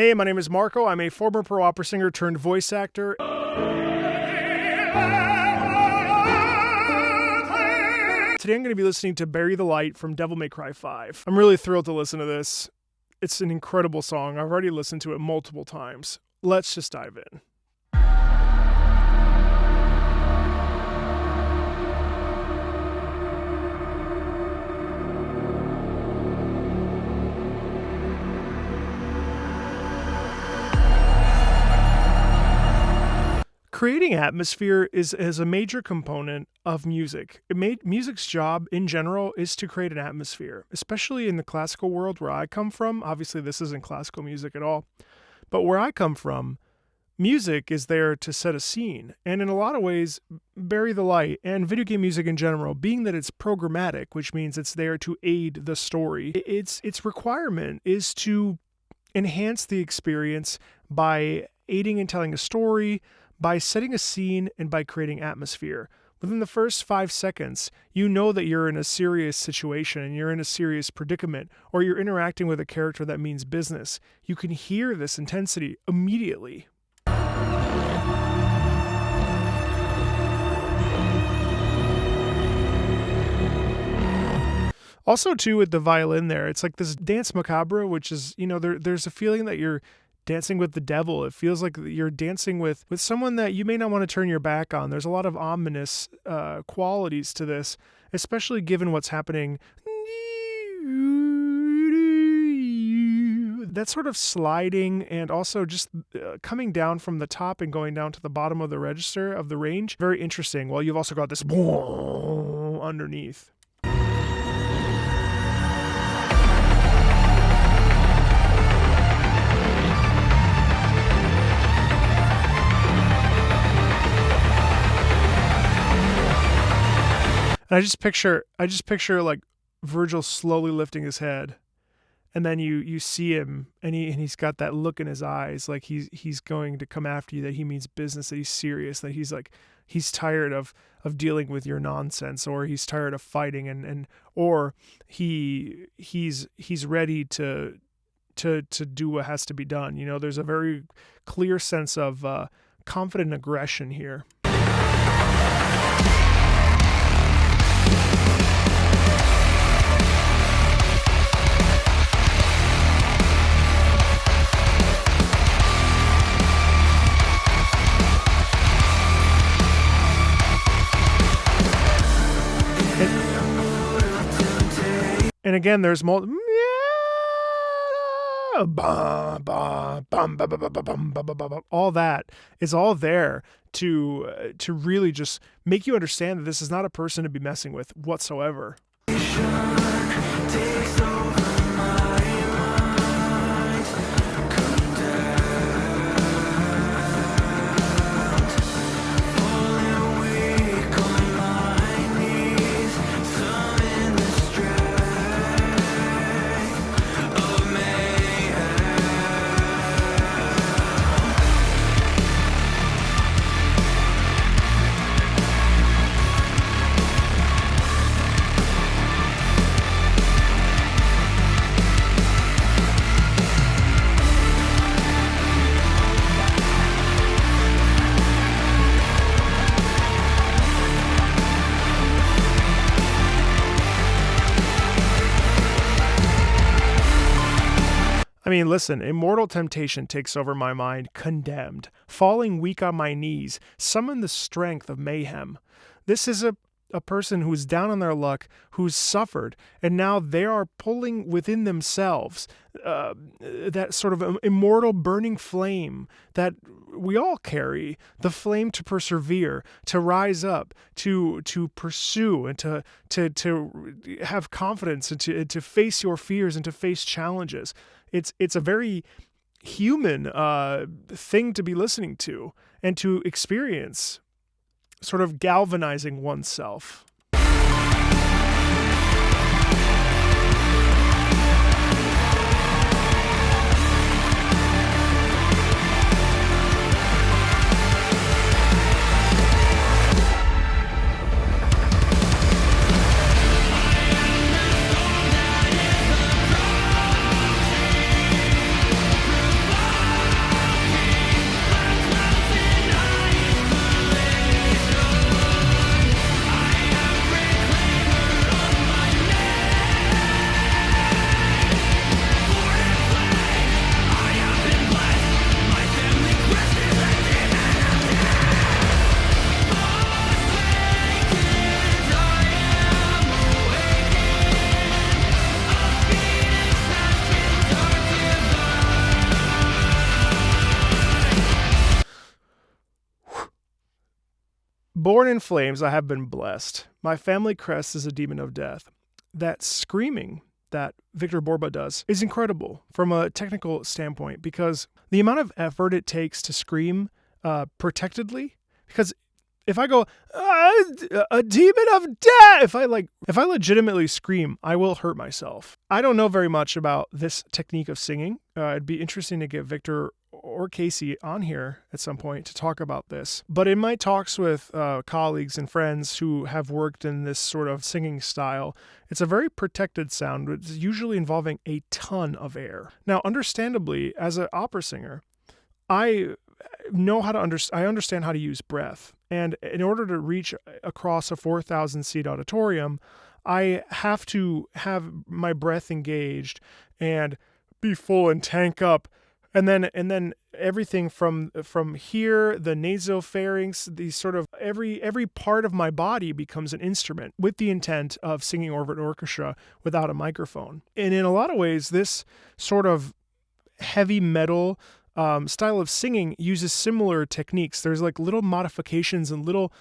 Hey, my name is Marco. I'm a former pro opera singer turned voice actor. Today I'm going to be listening to Bury the Light from Devil May Cry 5. I'm really thrilled to listen to this. It's an incredible song. I've already listened to it multiple times. Let's just dive in. Creating atmosphere is a major component of music. Music's job in general is to create an atmosphere, especially in the classical world where I come from. Obviously, this isn't classical music at all, but where I come from, music is there to set a scene. And in a lot of ways, Bury the Light and video game music in general, being that it's programmatic, which means it's there to aid the story, its requirement is to enhance the experience by aiding in telling a story, by setting a scene, and by creating atmosphere. Within the first 5 seconds, you know that you're in a serious situation and you're in a serious predicament, or you're interacting with a character that means business. You can hear this intensity immediately. Also, too, with the violin there, it's like this dance macabre, which is, there's a feeling that you're dancing with the devil. It feels like you're dancing with someone that you may not want to turn your back on. There's a lot of ominous qualities to this, especially given what's happening. That sort of sliding and also just coming down from the top and going down to the bottom of the register of the range. Very interesting. Well, you've also got this underneath. And I just picture like Virgil slowly lifting his head, and then you see him, and he's got that look in his eyes, like he's going to come after you, that he means business, that he's serious, that he's tired of dealing with your nonsense, or he's tired of fighting, or he's ready to do what has to be done. There's a very clear sense of confident aggression here. And again, there's all that is all there to really just make you understand that this is not a person to be messing with whatsoever. I mean, listen, immortal temptation takes over my mind, condemned, falling weak on my knees, summon the strength of mayhem. This is a person who's down on their luck, who's suffered, and now they are pulling within themselves that sort of immortal burning flame that we all carry, the flame to persevere, to rise up, to pursue, and to have confidence, and to face your fears and to face challenges. It's a very human thing to be listening to and to experience, sort of galvanizing oneself. Born in flames, I have been blessed. My family crest is a demon of death. That screaming that Victor Borba does is incredible from a technical standpoint because the amount of effort it takes to scream protectedly, because if I go, a demon of death, if I legitimately scream, I will hurt myself. I don't know very much about this technique of singing. It'd be interesting to get Victor or Casey on here at some point to talk about this. But in my talks with colleagues and friends who have worked in this sort of singing style, it's a very protected sound. It's usually involving a ton of air. Now, understandably, as an opera singer, I understand how to use breath. And in order to reach across a 4,000 seat auditorium, I have to have my breath engaged and be full and tank up. And then everything from here, the nasopharynx, these sort of every part of my body becomes an instrument with the intent of singing over an orchestra without a microphone. And in a lot of ways, this sort of heavy metal style of singing uses similar techniques. There's like little modifications and little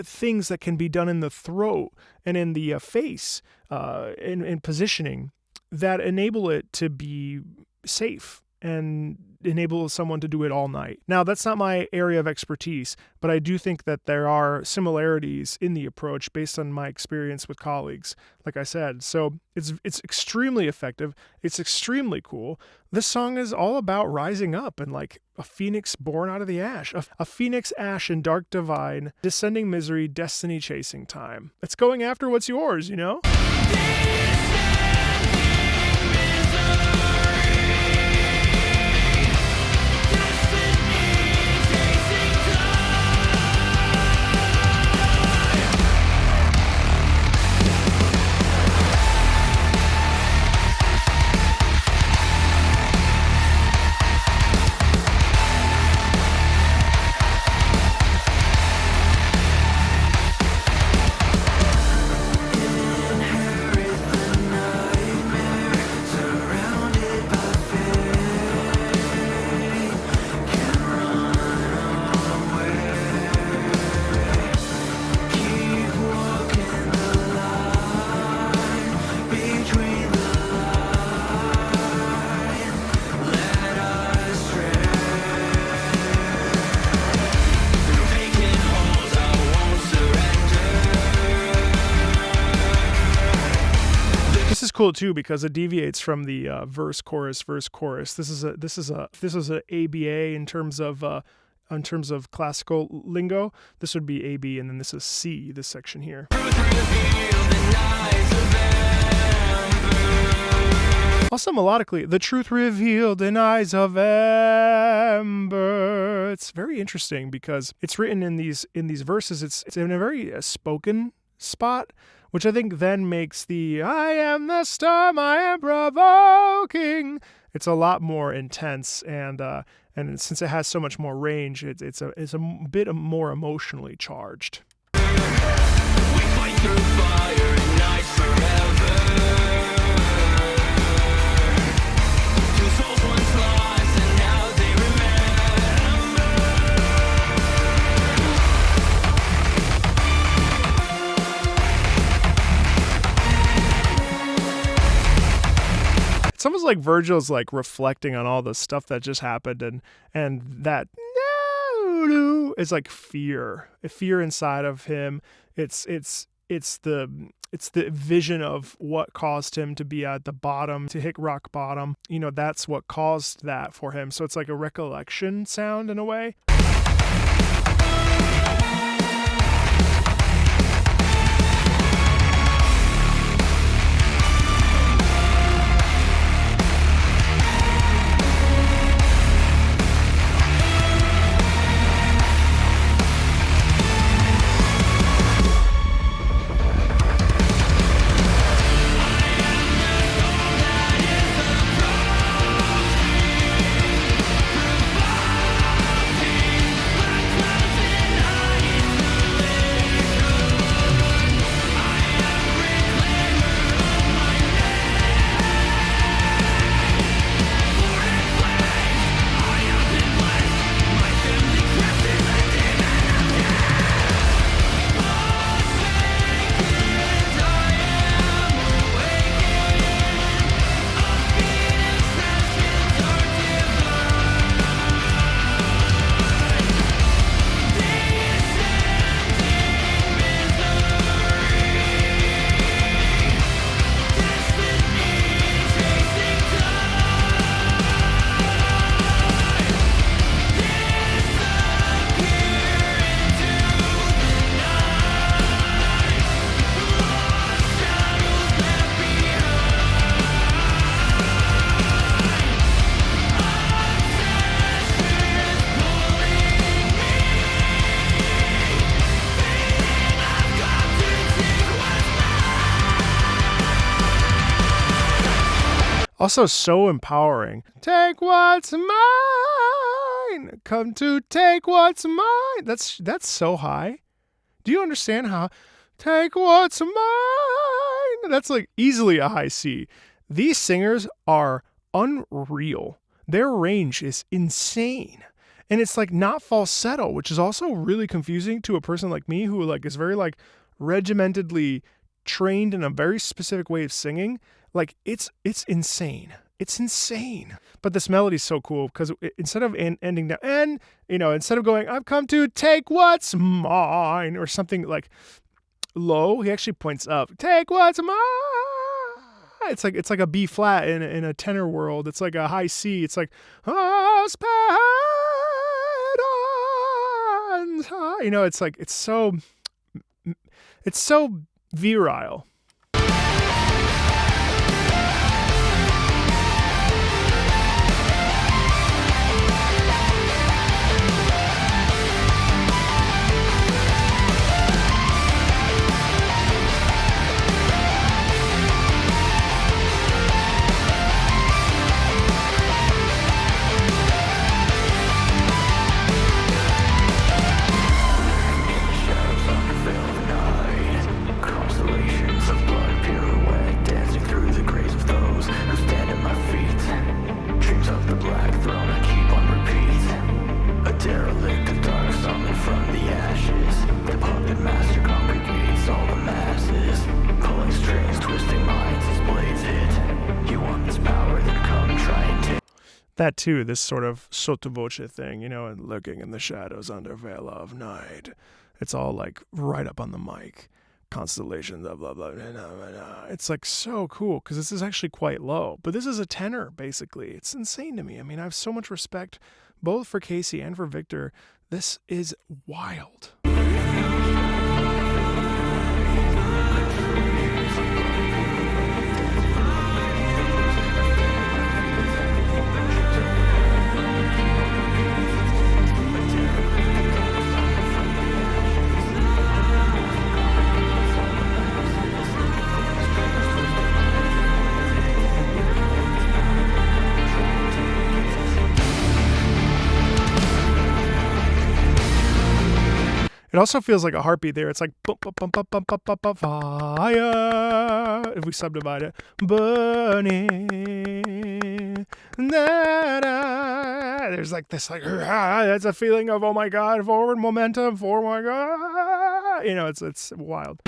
things that can be done in the throat and in the face, in positioning that enable it to be safe and enable someone to do it all night. Now, that's not my area of expertise, but I do think that there are similarities in the approach based on my experience with colleagues, like I said. So it's extremely effective. It's extremely cool. This song is all about rising up and like a phoenix born out of the ash, a phoenix ash in dark divine, descending misery, destiny chasing time. It's going after what's yours, you know? Cool too because it deviates from the verse chorus. This is a ABA in terms of classical lingo. This would be AB, and then this is C. This section here. Also melodically, the truth revealed in eyes of amber. It's very interesting because it's written in these verses. It's in a very spoken spot, which I think then makes the I am the storm I am provoking. It's a lot more intense, and since it has so much more range, it's a bit more emotionally charged. We fight through fire and nights forever. Two souls once lost and now they It's almost like Virgil's like reflecting on all the stuff that just happened, and that no is like fear inside of him. It's the vision of what caused him to be at the bottom, to hit rock bottom. You know, that's what caused that for him. So it's like a recollection sound in a way. Also so empowering. Take what's mine. Come to take what's mine. That's so high. Do you understand how take what's mine? That's like easily a high C. These singers are unreal. Their range is insane. And it's like not falsetto, which is also really confusing to a person like me who like is very like regimentedly trained in a very specific way of singing. Like it's insane. It's insane. But this melody's so cool because instead of ending down and instead of going I've come to take what's mine or something like low, he actually points up. Take what's mine. It's like a B flat in a tenor world. It's like a high C. It's like it's like it's so virile. That too, this sort of sottovoce thing, and lurking in the shadows under veil of night. It's all like right up on the mic. Constellations, blah, blah, blah, blah, blah, blah. It's like so cool because this is actually quite low. But this is a tenor, basically. It's insane to me. I mean, I have so much respect both for Casey and for Victor. This is wild. It also feels like a heartbeat there. It's like bump, bump, bump, bump, bump, bump, bump, bump, fire. If we subdivide it, burning. Da, da. There's like this, like that's a feeling of oh my god, forward momentum, oh my god. It's wild.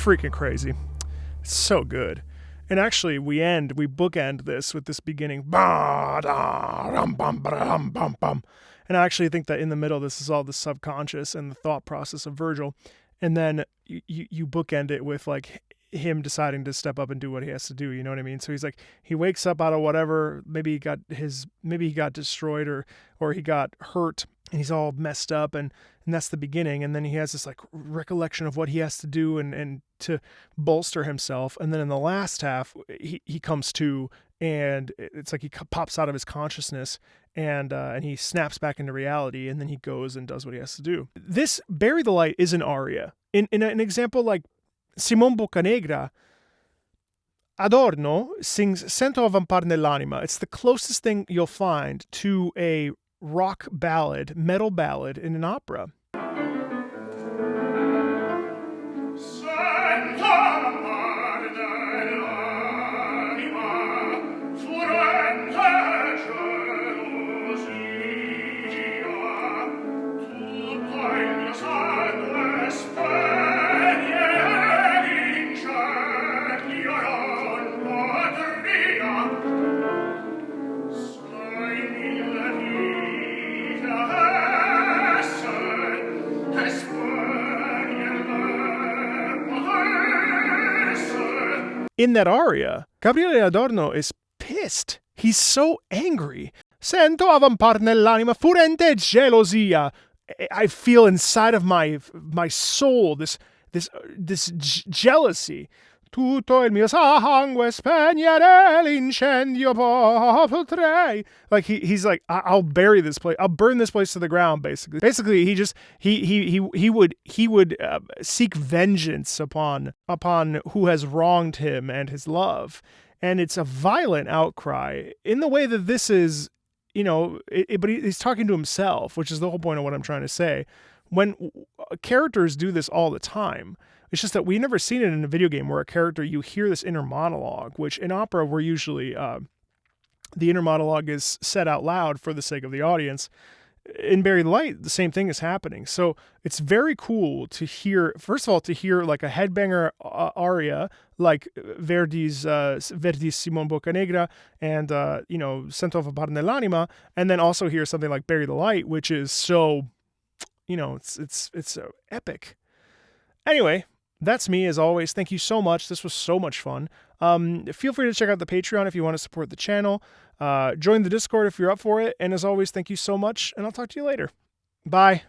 freaking crazy. It's so good. And actually, we bookend this with this beginning. And I actually think that in the middle, this is all the subconscious and the thought process of Virgil. And then you bookend it with like him deciding to step up and do what he has to do. You know what I mean? So he's like, he wakes up out of whatever, maybe he got destroyed or he got hurt and he's all messed up and that's the beginning. And then he has this like recollection of what he has to do and to bolster himself. And then in the last half, he comes to, and it's like he pops out of his consciousness and he snaps back into reality, and then he goes and does what he has to do. This Bury the Light is an aria. In an example like Simon Boccanegra, Adorno sings Sento Avvampar Nell'Anima. It's the closest thing you'll find to a rock ballad, metal ballad in an opera. In that aria, Gabriele Adorno is pissed. He's so angry. Sento avvampar nell'anima furente gelosia. I feel inside of my soul this jealousy. Tutto il mio sangue spegnere l'incendio potrei. Like he's like, I'll bury this place. I'll burn this place to the ground. Basically, he would seek vengeance upon who has wronged him and his love. And it's a violent outcry in the way that this is, but he's talking to himself, which is the whole point of what I'm trying to say. When characters do this all the time, it's just that we've never seen it in a video game where a character, you hear this inner monologue, which in opera, we're usually, the inner monologue is said out loud for the sake of the audience. In Bury the Light, the same thing is happening. So it's very cool to hear, first of all, to hear like a headbanger aria, like Verdi's Simon Boccanegra and, Sento Avvampar nell'Anima, and then also hear something like Bury the Light, which is so, it's so epic. Anyway, that's me as always. Thank you so much. This was so much fun. Feel free to check out the Patreon if you want to support the channel. Join the Discord if you're up for it. And as always, thank you so much, and I'll talk to you later. Bye.